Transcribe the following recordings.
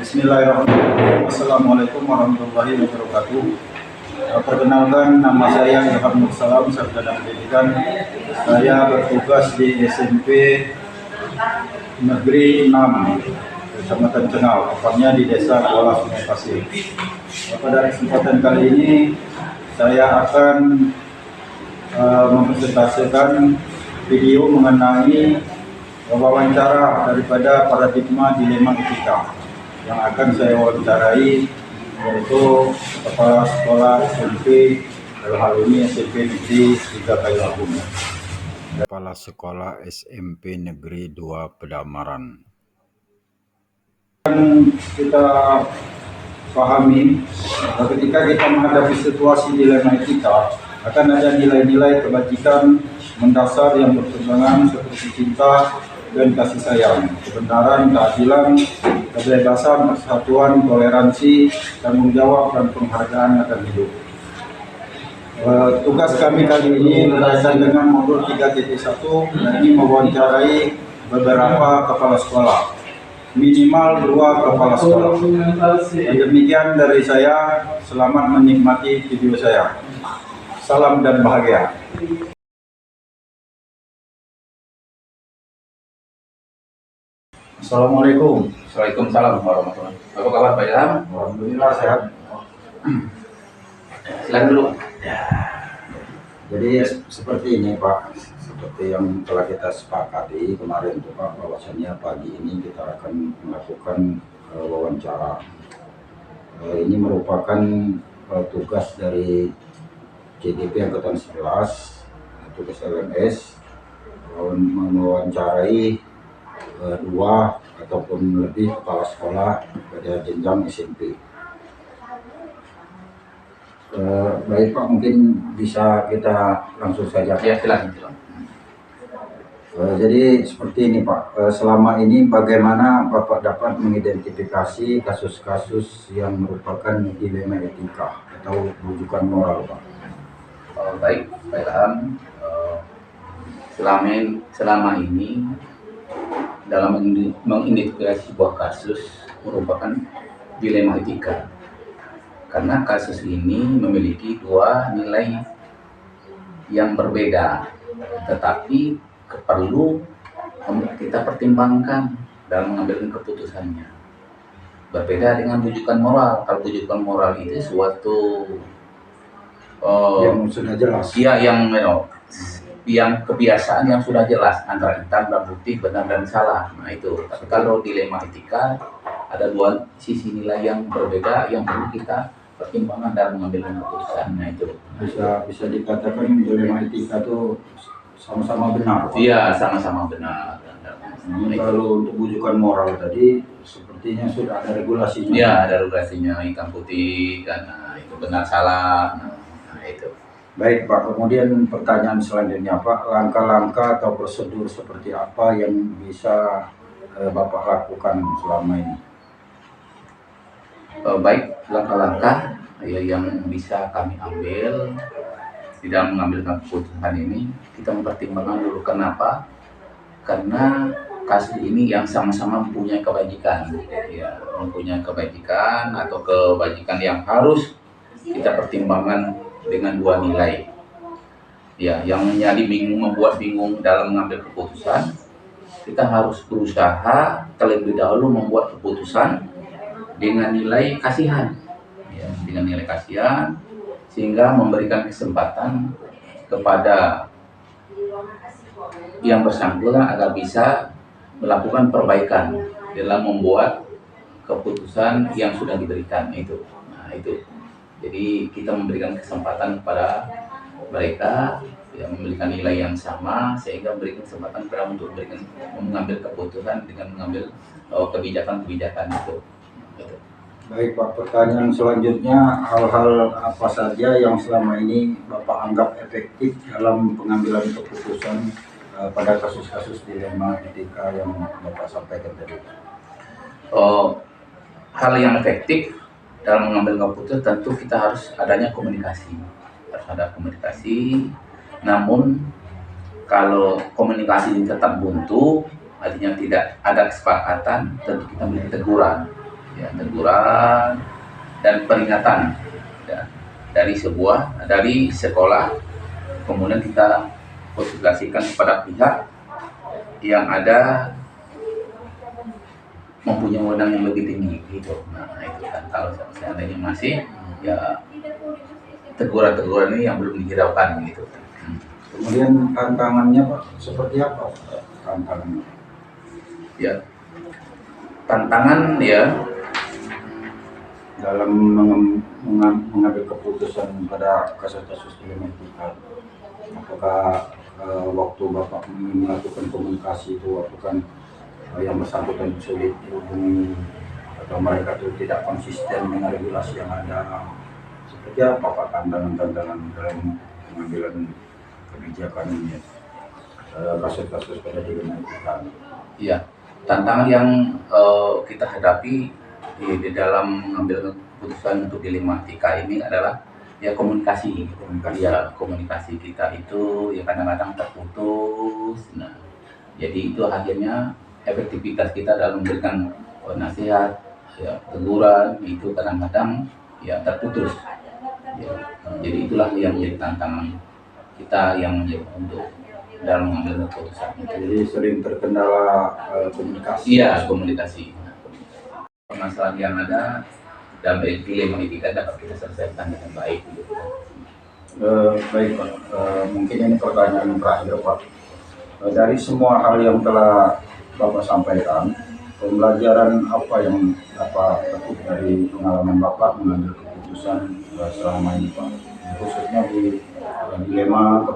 Bismillahirrahmanirrahim. Assalamualaikum warahmatullahi wabarakatuh. Perkenalkan, nama saya Ilham Nursalam, Sarjana Pendidikan. Saya bertugas di SMP Negeri 6, Kecamatan Cengal, tepatnya di Desa Kuala Sungai Pasir. Pada kesempatan kali ini, saya akan mempresentasikan video mengenai wawancara daripada paradigma dilema etika yang akan saya wawancarai, yaitu kepala sekolah SMP, dalam hal ini SMP Negeri 3 Kayu Agung. Kepala Sekolah SMP Negeri 2 Pedamaran. Kita pahami ketika kita menghadapi situasi dilema etika, akan ada nilai-nilai kebajikan mendasar yang bertentangan seperti cinta dan kasih sayang, kebenaran, keadilan, kebebasan, persatuan, toleransi, tanggung jawab, dan penghargaan akan hidup. Tugas kami kali ini berkaitan dengan modul 3.1, yakni mewawancarai beberapa kepala sekolah, minimal 2 kepala sekolah. Dan demikian dari saya, selamat menikmati video saya. Salam dan bahagia. Assalamualaikum. Waalaikumsalam warahmatullahi wabarakatuh. Apa kabar Pak Ilham? Alhamdulillah sehat. Silakan dulu. Jadi seperti ini Pak, seperti yang telah kita sepakati kemarin tuh Pak, bahwasannya pagi ini kita akan melakukan wawancara. Ini merupakan tugas dari CDP Angkatan 11, tugas LMS, mewawancarai 2 ataupun lebih kepala sekolah pada jenjang SMP. Baik Pak, mungkin bisa kita langsung saja. Ya, silakan. Jadi seperti ini Pak, selama ini bagaimana Bapak dapat mengidentifikasi kasus-kasus yang merupakan dilema etika atau rujukan moral Pak? Baik Pak Ilham, selama ini dalam mengidentifikasi sebuah kasus merupakan dilema etika, karena kasus ini memiliki 2 nilai yang berbeda, tetapi perlu kita pertimbangkan dalam mengambil keputusannya. Berbeda dengan rujukan moral. Kalau rujukan moral itu suatu yang sudah jelas. Iya, yang kebiasaan yang sudah jelas antara hitam dan putih, benar dan salah. Nah itu. Tapi kalau dilema etika ada 2 sisi nilai yang berbeda yang perlu kita pertimbangkan dalam mengambil keputusan. Nah itu. Bisa dikatakan dilema etika itu sama-sama benar Pak? Iya, sama-sama benar. Kalau untuk rujukan moral tadi sepertinya sudah ada regulasinya. Iya, ada regulasinya, hitam putih dan itu benar salah. Nah itu. Baik Pak, kemudian pertanyaan selanjutnya Pak, langkah-langkah atau prosedur seperti apa yang bisa Bapak lakukan selama ini? Baik, langkah-langkah yang bisa kami ambil di dalam mengambil keputusan ini, kita mempertimbangkan dulu. Kenapa? Karena kasus ini yang sama-sama mempunyai kebajikan, ya, mempunyai kebajikan atau kebajikan yang harus kita pertimbangkan dengan 2 nilai. Ya, yang menjadi membuat bingung dalam mengambil keputusan, kita harus berusaha terlebih dahulu membuat keputusan dengan nilai kasihan, ya, dengan nilai kasihan, sehingga memberikan kesempatan kepada yang bersangkutan agar bisa melakukan perbaikan dalam membuat keputusan yang sudah diberikan itu. Nah itu. Jadi kita memberikan kesempatan kepada mereka yang memberikan nilai yang sama, sehingga memberikan kesempatan kepada untuk mengambil keputusan dengan mengambil kebijakan-kebijakan itu. Baik Pak, pertanyaan selanjutnya, hal-hal apa saja yang selama ini Bapak anggap efektif dalam pengambilan keputusan pada kasus-kasus dilema etika yang Bapak sampaikan tadi? Hal yang efektif dalam mengambil keputusan tentu kita harus adanya komunikasi. Harus ada komunikasi. Namun kalau komunikasi ini tetap buntu, artinya tidak ada kesepakatan, tentu kita memberi teguran. ya, teguran dan peringatan ya, dari sekolah. Kemudian kita konsultasikan kepada pihak yang ada mempunyai wewenang yang lebih tinggi gitu. Nah itu kan kalau seandainya masih ya teguran-teguran ini yang belum dihiraukan gitu. Kemudian tantangannya Pak, seperti apa tantangannya? Ya, tantangan ya Dalam mengambil keputusan pada kasus-kasus dilematika, apakah waktu Bapak melakukan komunikasi itu, apakah yang bersangkutan sulit dihubungi atau mereka itu tidak konsisten dengan regulasi yang ada? Seperti apa Pak tantangan-tantangan dalam pengambilan kebijakan ini, kasus-kasus pada dilematika? Iya, tantangan yang kita hadapi di dalam mengambil keputusan untuk dilematika ini adalah ya komunikasi. Ya, komunikasi kita itu ya kadang-kadang terputus. Nah, jadi itu akhirnya efektivitas kita dalam memberikan nasihat, ya, teguran itu kadang-kadang ya terputus. Ya, jadi itulah yang menjadi tantangan kita yang menjadi untuk dalam mengambil keputusan itu. Jadi sering terkendala komunikasi. Iya, komunikasi. Permasalahan yang ada dalam dilema etika dapat kita selesaikan dengan baik. Baik Pak, mungkin ini pertanyaan terakhir Pak. Dari semua hal yang telah Bapak sampaikan, pembelajaran apa yang Bapak petik dari pengalaman Bapak mengambil keputusan selama ini Pak? Khususnya di dilema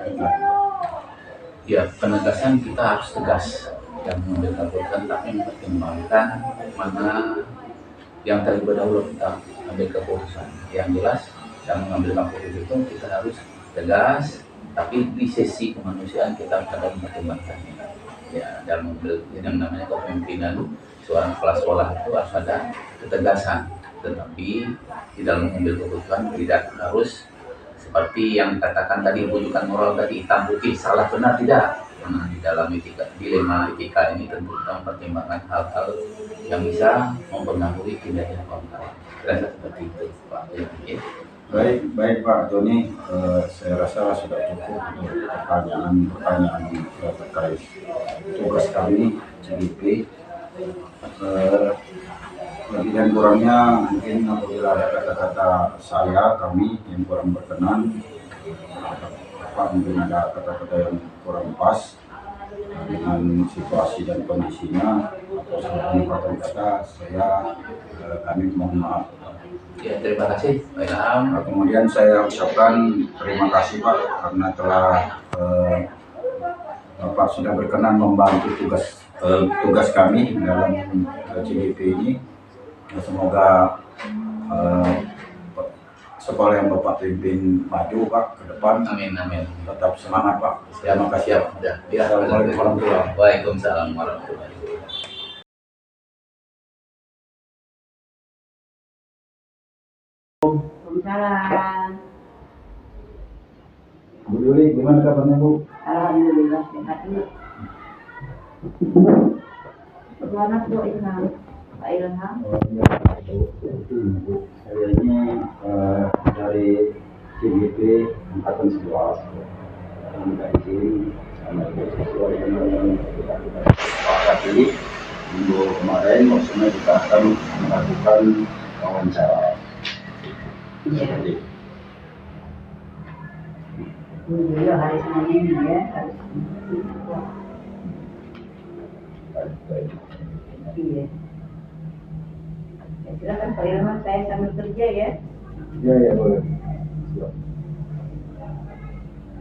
etika. Ya, penegasan kita harus tegas dan mengambil keputusan, tapi mempertimbangkan mana yang terlebih dahulu kita ambil keputusan. Yang jelas dalam mengambil keputusan itu kita harus tegas, tapi di sisi kemanusiaan kita harus mempertimbangkannya. Ya, dalam mengambil yang namanya kepemimpinan seorang kepala sekolah itu harus ada ketegasan, tetapi di dalam mengambil keputusan tidak harus seperti yang dikatakan tadi, rujukan moral tadi hitam putih, salah benar tidak. Nah, di dalam dilema etika ini tentu kita mempertimbangkan hal-hal yang bisa mempengaruhi kinerja kawan-kawan. Rasa seperti itu Pak. Ya. Baik Pak Joni, saya rasa sudah cukup untuk pertanyaan terkait tugas kami CGP. Lebih dan kurangnya mungkin apabila ada kata-kata kami yang kurang berkenan, Pak mungkin ada kata-kata yang kurang pas dengan situasi dan kondisinya, atau salah penempatan kata kami mohon maaf. Ya, terima kasih Pak Ilham. Kemudian saya ucapkan terima kasih Pak karena telah Bapak sudah berkenan membantu tugas kami dalam CGP ini. Semoga sekolah yang Bapak pimpin maju Pak ke depan. Amin, amin. Tetap semangat Pak. Terima kasih Pak. Ya, Assalamualaikum warahmatullahi wabarakatuh. Waalaikumsalam warahmatullahi wabarakatuh. Waalaikumsalam. Bu Yuli, gimana kabarnya Bu? Alhamdulillah sehat Bu. Bagaimana Bu Ilham? Pak Ilham? Saya ini dari CGP Angkatan 11 mengkaji sesuai dengan yang kita sepakati minggu kemarin, maksudnya kita akan melakukan wawancara. Seperti itu. Dulu hari Senin ini ya, hari Senin. Baik. Iya. Ya, silakan Pak Ilham, saya sambil kerja ya. Ya boleh. Siap.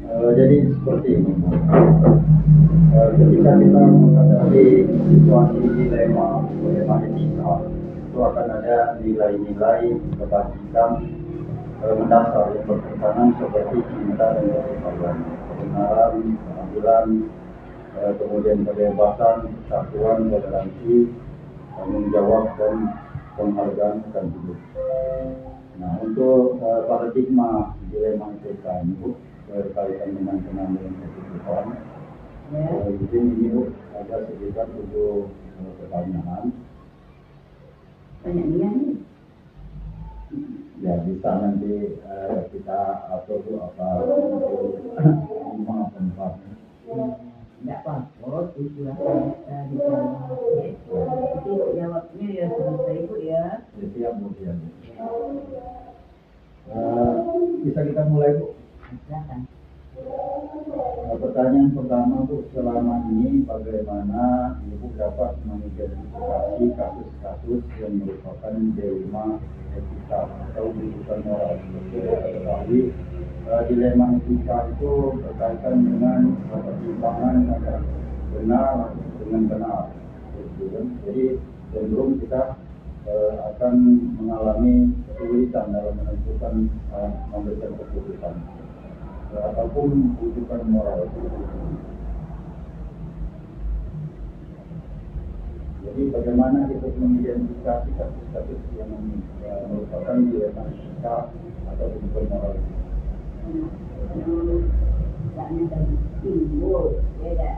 Jadi seperti ini. Ketika kita menghadapi situasi dilema etika, itu akan ada nilai-nilai kebajikan mendasar yang bertentangan seperti cinta dan kesetaraan, kebenaran, keadilan, kemudian kebebasan, persatuan, toleransi, tanggung jawab dan penghargaan akan hidup. Nah, untuk paradigma dilema etika ini Bu, berkaitan dengan pengambilan keputusan, di sini ini Bu, ada sekitar 7 pertanyaan. banyak niat nih. Ya bisa nanti kita atur apa lima tempatnya. Enggak apa-apa, itu kita di dalam. Jadi jawabnya ya selesai Bu ya. Ya, siap Bu. Ya. Bisa kita mulai Bu. Silakan. Pertanyaan pertama Bu, selama ini bagaimana Ibu dapat mengidentifikasi kasus-kasus yang merupakan dilema etika atau kebutuhan moral? Kita ketahui dilema etika itu berkaitan dengan pertimbangan antara benar dengan benar. Jadi cenderung kita akan mengalami kesulitan dalam menentukan memberikan keputusan ataupun kebutuhan moral. Jadi bagaimana kita mengidentifikasi kasus-kasus yang merupakan dilema etika atau kebutuhan moral? Misalnya dari timbul, beda.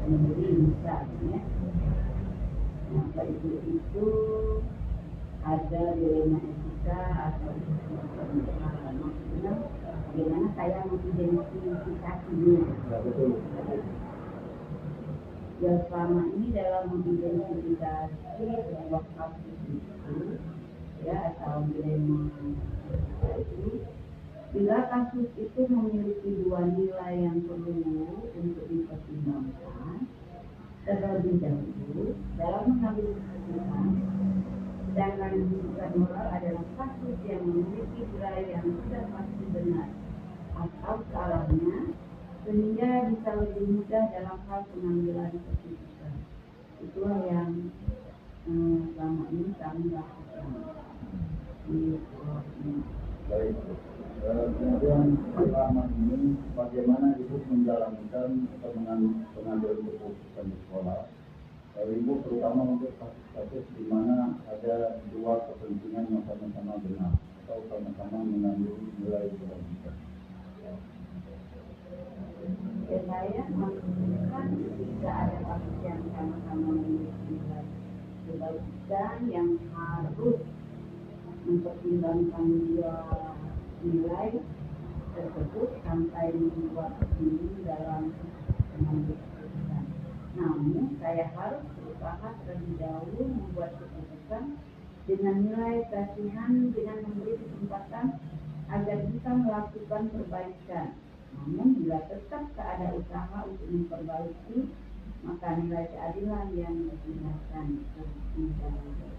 Sendiri misalnya, nah pada itu ada dilema etika atau maksudnya bagaimana saya mengidentifikasinya. Ya selama ini dalam mengidentifikasi sebuah kasus itu ya atau dilema itu, bila kasus itu memiliki dua nilai yang perlu untuk dipertimbangkan terlebih dahulu dalam mengambil keputusan, sedangkan kebutuhan moral adalah kasus yang memiliki nilai yang sudah pasti benar atau salahnya, sehingga bisa lebih mudah dalam hal pengambilan keputusan. Itulah yang selama ini kami lakukan di sekolah ini. Baik. Kemudian selama ini bagaimana Ibu menjalankan pengambilan keputusan di sekolah? Ibu terutama untuk kasus-kasus di mana ada dua kepentingan yang sama-sama benar atau sama-sama mengambil nilai kebaikan. Ya saya maksudkan jika ada kasus yang sama-sama memiliki nilai kebaikan yang harus mempertimbangkan dua nilai tersebut sampai membuat ini dalam mengambil keputusan. Namun saya harus berusaha terlebih dahulu membuat keputusan dengan nilai kasihan, dengan memberi kesempatan agar bisa melakukan perbaikan. Namun bila tetap tak ada usaha untuk memperbaiki, maka nilai keadilan yang digunakan untuk menjalankan.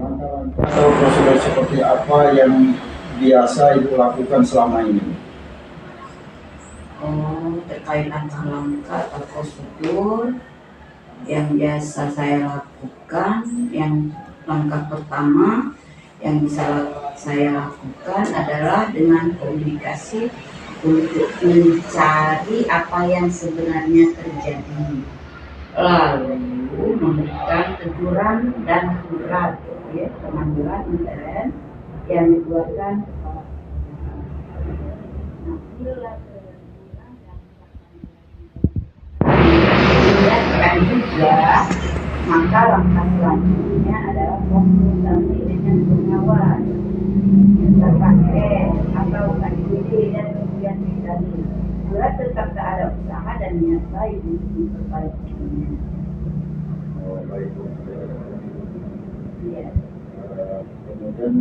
Langkah-langkah atau prosedur seperti apa yang biasa Ibu lakukan selama ini? Terkait langkah-langkah atau prosedur yang biasa saya lakukan, yang langkah pertama yang bisa saya lakukan adalah dengan komunikasi untuk mencari apa yang sebenarnya terjadi, lalu memberikan teguran dan surat ya, pemanggilan intern yang dikeluarkan kepala sekolah. Nah, bila teguran dan tidak juga, maka langkah selanjutnya adalah konsultasi dengan pengawas terpakai atau KDD dan kemudian dikali. Bila tetap tak ada usaha dan niat baik untuk memperbaikinya. Baik. Ya. Kemudian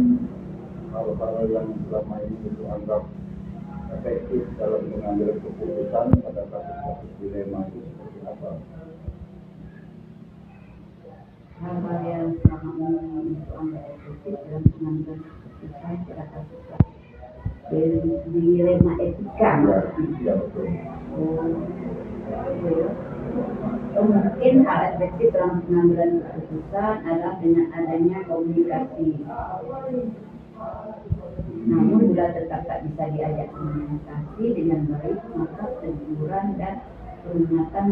hal-hal yang selama ini Ibu anggap efektif dalam mengambil keputusan pada kasus-kasus dilema itu seperti apa? Hal-hal yang selama ini itu anggap efektif dalam pengambilan keputusan pada kasus-kasus dilema etika. Ya, betul. Mungkin hal efektif dalam pengambilan keputusan adalah dengan adanya komunikasi. Namun bila tetap tak bisa diajak komunikasi dengan baik, maka teguran dan peringatan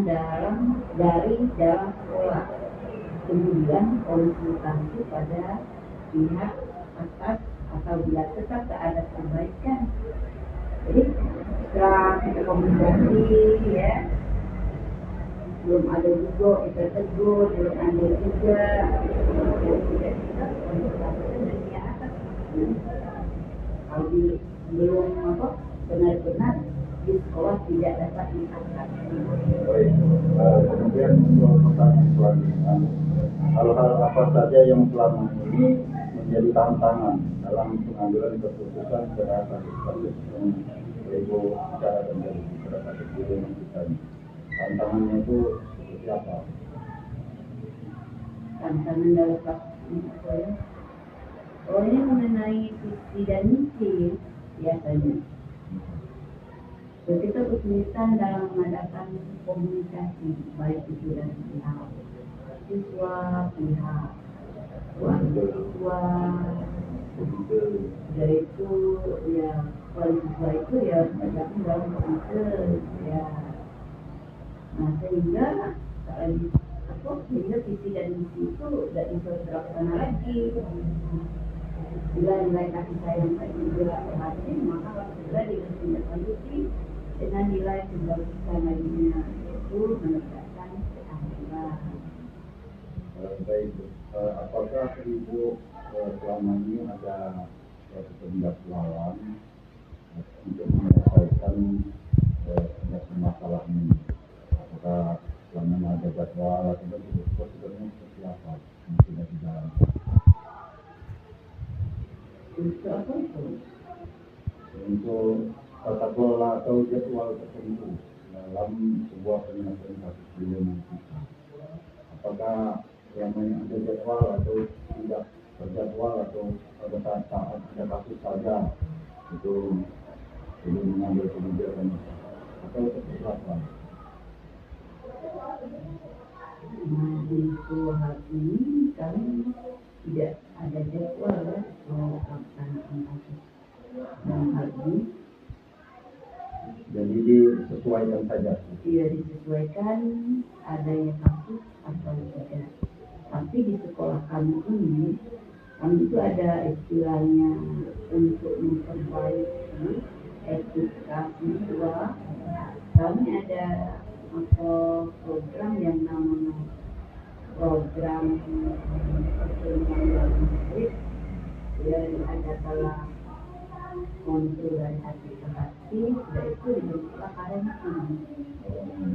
dari dalam sekolah kemudian konsultasi pada pihak atas atau bila tetap tak ada perbaikan. Jadi setelah kita komunikasi ya, belum ada juga kita tegur, belum ada juga yang tidak kita konsultasikan dari pihak atas. Kalau belum benar-benar di sekolah tidak dapat diangkat. Baik, kemudian untuk pertanyaan selanjutnya, hal-hal apa saja yang selama ini menjadi tantangan dalam pengambilan keputusan terhadap kasus-kasus yang Ibu bicarakan dari kasus bullying kita ini? Tantangannya itu seperti apa? Tantangan dalam kasus ini saya, ini mengenai visi dan misi biasanya. So, kita kesulitan dalam mengadakan komunikasi baik itu dari pihak siswa, pihak siswa, yaitu ya siswa itu ya tergabung dalam komite ya. Nah sehingga sehingga visi dan misi itu tidak bisa terlaksana lagi. Bila nilai kasih sayang tadi tidak berhasil, maka harus segera ditindaklanjuti dengan nilai kebagusan lainnya, yaitu menegakkan keadilan. Baik, apakah Ibu selama ini ada suatu penjadwalan untuk menyelesaikan masalah ini? Apakah selama ini ada jadwal atau prosedurnya seperti apa yang sudah dijalankan? Untuk apa itu? Untuk tata kelola atau jadwal tertentu dalam sebuah penyelesaian kasus bullying kita. Apakah yang ada jadwal atau tidak berjadwal atau pada saat ada kasus saja itu belum mengambil kebijakan atau seperti apa? Nah, untuk hal ini kami tidak ada jadwal ya pelaksanaan kasus dalam hal ini. Jadi disesuaikan saja. Iya, disesuaikan adanya kasus atau tidak. Tapi di sekolah kami ini, kami itu ada istilahnya untuk memperbaiki etika siswa. Kami ada program yang namanya program perkembangan murid. Yang ada dalam konsul dari hati ke hati, sudah itu dibentuklah parenting.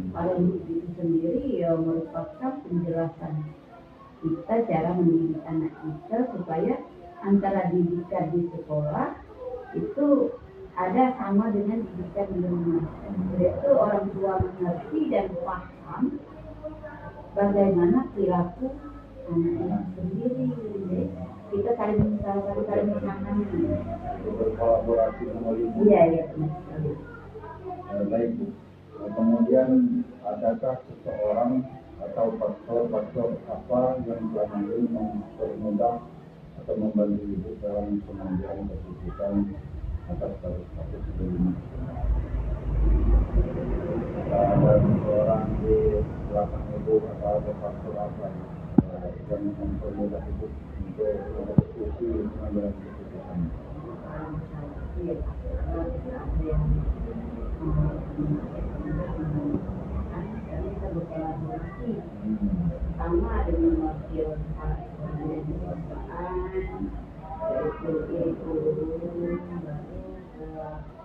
Parenting itu sendiri ya merupakan penjelasan kita cara mendidik anak kita supaya antara didikan di sekolah itu ada sama dengan didikan di rumah. Yaitu orang tua mengerti dan paham bagaimana perilaku anak sendiri. Kita saling menangani. Berkolaborasi dengan ibu. Iya, benar sekali. Baik Bu. Kemudian adakah seseorang atau faktor apa yang selama ini mempermudah atau membantu Ibu dalam pengambilan keputusan atas kasus ini? Ada seseorang di belakang Ibu atau ada faktor apa yang mempermudah Ibu untuk berdiskusi pengambilan keputusan? Kita berkolaborasi sama dengan wakil dari perusahaan, yaitu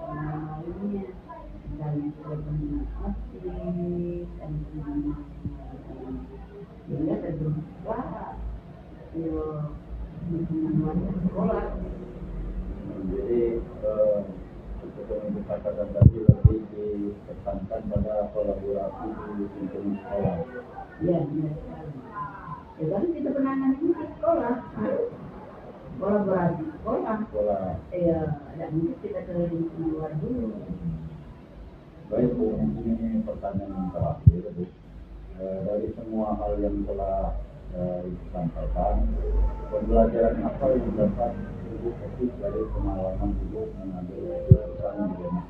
lainnya, misalnya kebenaran asli dan sehingga terbentuklah warga sekolah. Jadi seperti yang dikatakan tadi lebih ditekankan pada kolaborasi di lingkungan sekolah. Ya, benar sekali. Ya kan kita penanganan di sekolah, kolaborasi sekolah. Ya, tidak mungkin kita ke lingkungan luar dulu. Baik Bu, ini pertanyaan yang terakhir Bu. Dari semua hal yang telah disampaikan, pembelajaran apa yang dapat Ibu petik dari pengalaman Ibu mengambil keputusan di rumah?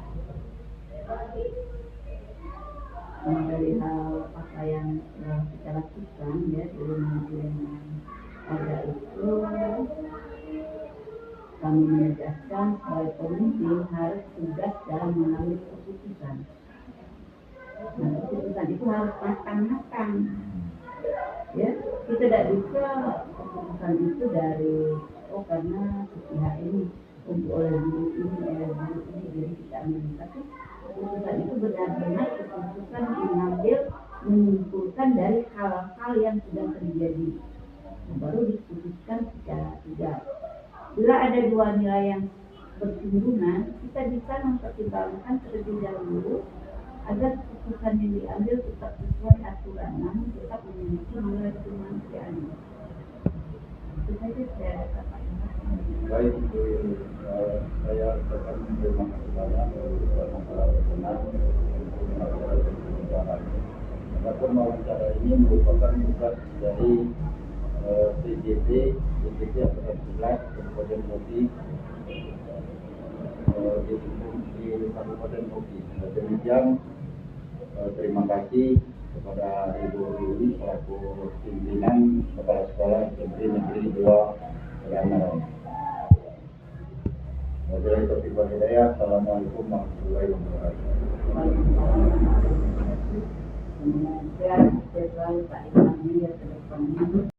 Dari hal apa yang kita lakukan ya di rumah harus tugas dalam mengambil keputusan. Nah, keputusan itu harus matang-matang. Ya, kita tidak bisa keputusan itu dari karena pihak ini untuk oleh guru ini jadi kita ambil. Tapi keputusan itu benar-benar keputusan mengambil menyimpulkan dari hal-hal yang sudah terjadi, baru diputuskan secara tegas. Bila ada dua nilai yang bersinggungan, kita bisa mempertimbangkan terlebih dahulu agar keputusan yang diambil tetap sesuai aturan, namun tetap memiliki nilai kemanusiaan. Itu saja saya katakan. Baik, saya akan terima kasih banyak untuk masalah berkenan untuk masalah pembicaraan. Adapun wawancara ini merupakan tugas dari PJT adalah tugas Kabupaten Boki di Kabupaten Boki. Demikian, terima kasih kepada Ibu Ruli selaku pimpinan Kepala Sekolah SMP Negeri 2 Pedamaran. Wabillahi taufiq wal hidayah. Assalamualaikum warahmatullahi wabarakatuh. Semoga selalu Pak Imam ya ke depan.